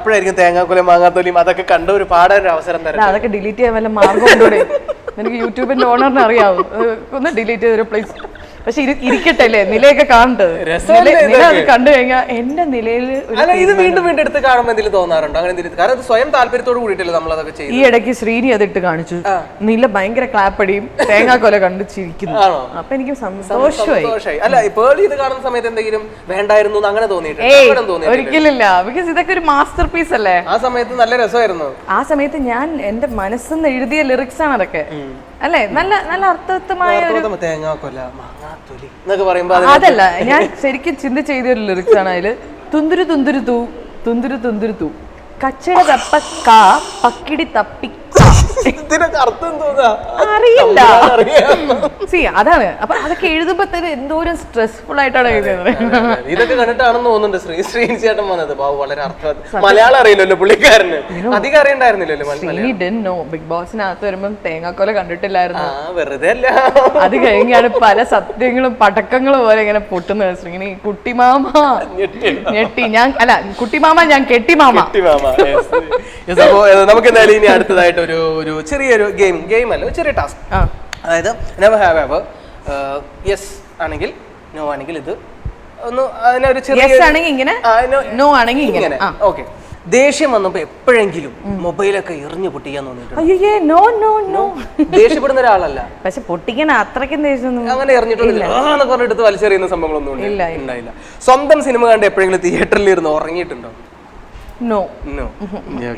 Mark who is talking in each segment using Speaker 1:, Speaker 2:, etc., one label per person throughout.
Speaker 1: അപ്പോഴായിരിക്കും തേങ്ങാക്കൊലയും മാങ്ങാത്തൊലിയും അതൊക്കെ കണ്ട ഒരു പാടാൻ ഒരു അവസരം തരാം.
Speaker 2: അതൊക്കെ ഡിലീറ്റ് ചെയ്യാൻ വല്ല മാർഗം ഉണ്ടോടെ? എനിക്ക് യൂട്യൂബിന്റെ ഓണറിനെ അറിയാവും, ഒന്ന് ഡിലീറ്റ് ചെയ്തൊരു പ്ലീസ്. പക്ഷെ ഇരിക്കട്ടെ അല്ലേ, നിലയൊക്കെ കാണണ്ടത്. നില അത് കണ്ടു കഴിഞ്ഞാൽ എന്റെ നിലയിൽ
Speaker 1: ഇത് വീണ്ടും വീണ്ടും എടുത്ത് കാണുമ്പോൾ എന്തെങ്കിലും തോന്നാറുണ്ടോ? അങ്ങനെ കാരണം അത് സ്വയം താല്പര്യത്തോട് കൂടിയിട്ടല്ലേ നമ്മൾ അതൊക്കെ ചെയ്യും.
Speaker 2: ഈ ഇടയ്ക്ക് ശ്രീനി അതിട്ട് കാണിച്ചു, നില ഭയങ്കര ക്ലാപ്പടിയും തേങ്ങാക്കൊല കണ്ട് ചിരിക്കുന്നു. അപ്പൊ എനിക്ക് സന്തോഷമായി.
Speaker 1: അല്ല ഇപ്പോൾ ഇത് കാണുന്ന സമയത്ത് എന്തെങ്കിലും വേണ്ടായിരുന്നു അങ്ങനെ തോന്നിയിട്ടുണ്ട്?
Speaker 2: ഒരിക്കലില്ല, ബിക്കോസ് ഇതൊക്കെ ഒരു മാസ്റ്റർ പീസ് അല്ലേ.
Speaker 1: ആ സമയത്ത് നല്ല രസമായിരുന്നു.
Speaker 2: ആ സമയത്ത് ഞാൻ എന്റെ മനസ്സിന്ന് എഴുതിയ ലിറിക്സ് ആണ് അതൊക്കെ അല്ലേ, നല്ല നല്ല അർത്ഥവത്തമായ
Speaker 1: തേങ്ങാക്കൊല മാങ്ങാത്തൊലി എന്നൊക്കെ പറയുമ്പോ
Speaker 2: അതല്ല, ഞാൻ ശരിക്കും ചിന്തിച്ച് എഴുതിയൊരു ലിറിക്സ് ആണ് അതില്. തുന്തുരു തുന്തുരു തൂ തുന്തുരു തുന്തുരു തൂ കച്ചട തപ്പക്ക പക്കിടി തപ്പി അറിയില്ല. സി അതാണ്. അപ്പൊ അതൊക്കെ എഴുതുമ്പോ തന്നെ എന്തോരം സ്ട്രെസ്ഫുൾ ആയിട്ടാണ് എഴുതുന്നത്.
Speaker 1: ഇതൊക്കെ കണ്ടിട്ടാണെന്ന് തോന്നുന്നുണ്ട് ശ്രീനി ചേട്ടൻ വന്നത്. വളരെ അർത്ഥം മലയാളം അറിയില്ലല്ലോ പുള്ളിക്കാരന്, അധികം അറിയണ്ടായിരുന്നില്ലല്ലോ.
Speaker 2: ബിഗ് ബോസിനകത്ത് വരുമ്പം തേങ്ങാക്കൊല കണ്ടിട്ടില്ലായിരുന്നു.
Speaker 1: വെറുതെ അല്ല,
Speaker 2: അത് കഴിഞ്ഞാണ് പല സത്യങ്ങളും പടക്കങ്ങളും പോലെ ഇങ്ങനെ പൊട്ടുന്നത്. ശ്രീനി കുട്ടിമാമ ഞെട്ടി, ഞാൻ അല്ല കുട്ടിമാമ ഞാൻ കെട്ടിമാമ.
Speaker 1: നമുക്ക് എന്തായാലും ഇനി അടുത്തതായിട്ട് ഒരു ചെറിയൊരു ഗെയിം അല്ല, ഒരു ചെറിയ ടാസ്ക്. അതായത് നെവർ ഹാവ് എവർ, യെസ് ആണെങ്കിൽ നോ ആണെങ്കിൽ ഇത് ഒന്ന് അതിനൊരു ചെറിയ
Speaker 2: നോ ആണെങ്കിൽ ഇങ്ങനെ.
Speaker 1: ഓക്കെ. ദേഷ്യം വന്നപ്പോ എപ്പോഴെങ്കിലും മൊബൈലൊക്കെ എറിഞ്ഞു പൊട്ടിക്കാൻ തോന്നിയിട്ടുണ്ട്? ദേഷ്യപ്പെടുന്ന ഒരാളല്ല,
Speaker 2: പക്ഷെ പൊട്ടിക്കാൻ അത്രയ്ക്കും ദേഷ്യം
Speaker 1: അങ്ങനെ എറിഞ്ഞിട്ടൊന്നുമില്ല പറഞ്ഞിട്ട് വലിച്ചെറിയുന്ന സംഭവങ്ങളൊന്നും ഉണ്ടായില്ല. സ്വന്തം സിനിമ കണ്ട് എപ്പോഴെങ്കിലും തിയേറ്ററിൽ ഇരുന്ന് ഉറങ്ങിയിട്ടുണ്ടോ?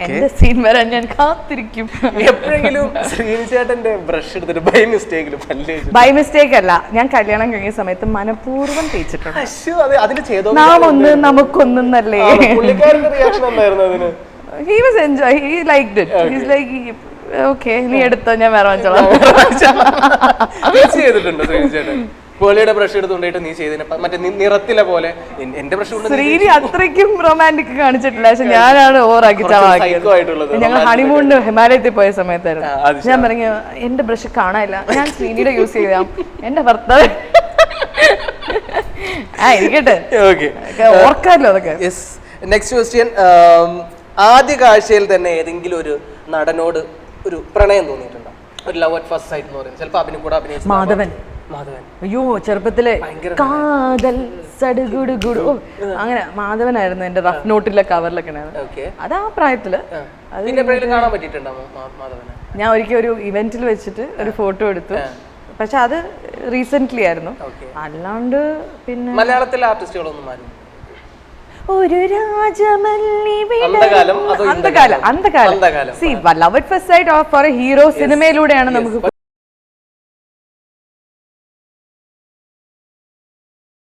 Speaker 2: എന്റെ സീൻ വരാൻ ഞാൻ കാത്തിരിക്കും.
Speaker 1: എപ്പോഴെങ്കിലും ശ്രീനി ചേട്ടന്റെ ബ്രഷ് എടുത്തിട്ട് ബൈ മിസ്റ്റേക്ക്
Speaker 2: അല്ല, ഞാൻ കല്യാണം കഴിഞ്ഞ സമയത്ത് മനഃപൂർവ്വം തേച്ചിട്ടുണ്ട്.
Speaker 1: നാം
Speaker 2: ഒന്ന് നമുക്കൊന്നല്ലേ.
Speaker 1: റിയാക്ഷൻ എന്തായിരുന്നു അതിന്?
Speaker 2: He was enjoy. He liked it. He's like, okay, നീ എടുത്തോ, ഞാൻ വേറെ വാങ്ങിച്ചോളാം.
Speaker 1: ചെയ്തിട്ടുണ്ടോ ശ്രീനി ചേട്ടൻ? കോളിയുടെ ബ്രഷ് എടുത്തുകൊണ്ടിട്ട് നീ ചെയ്തതിന് മറ്റേ നിറത്തിലെ പോലെ എന്റെ ബ്രഷ് കൊണ്ട്
Speaker 2: ശ്രീനി അത്രയ്ക്കും റൊമാൻറ്റിക് കാണിച്ചിട്ടില്ല. പക്ഷെ ഞാനാണ് ഓവറാക്കി. ഞങ്ങൾ ഹണിമൂണിന് ഹിമാലയത്തിൽ പോയ സമയത്തായിരുന്നു. ഞാൻ പറഞ്ഞു എന്റെ ബ്രഷ് കാണാനില്ല, ഞാൻ ശ്രീനിയുടെ യൂസ് ചെയ്താം. എന്റെ ഭർത്താവ് ഇരിക്കട്ടെ, ഓർക്കാമല്ലോ അതൊക്കെ.
Speaker 1: Next question. ആദ്യ കാഴ്ചയിൽ തന്നെ ഏതെങ്കിലും ഒരു നടനോട് ഒരു പ്രണയം തോന്നിയിട്ടുണ്ടോ? ഒരു ലവ് അറ്റ് ഫസ്റ്റ് സൈറ്റ് എന്ന് പറയുന്നത് ചിലപ്പോൾ അഭിനയം കൂടെ അഭിനയിച്ച
Speaker 2: മാധവൻ. അയ്യോ, ചെറുപ്പത്തിലെ കാതൽ സടുകുടുകുടു അങ്ങനെ മാധവനായിരുന്നു എന്റെ റഫ് നോട്ടിലെ കവറിലൊക്കെ. അത് ആ പ്രായത്തില്
Speaker 1: കാണാൻ പറ്റിയിട്ടുണ്ടോ മാധവനെ?
Speaker 2: ഞാൻ ഒരിക്കൽ ഒരു ഇവന്റിൽ വെച്ചിട്ട് ഒരു ഫോട്ടോ എടുത്തു. പക്ഷെ അത് റീസെന്റ് ആയിരുന്നു. അല്ലാണ്ട് പിന്നെ
Speaker 1: മലയാളത്തിലെ ആർട്ടിസ്റ്റുകളൊന്നും മാറും.
Speaker 2: ഒരു രാജമല്ലി
Speaker 1: അന്തകാലം.
Speaker 2: സി love at first sight for a hero സിനിമയിലൂടെയാണ് നമുക്ക്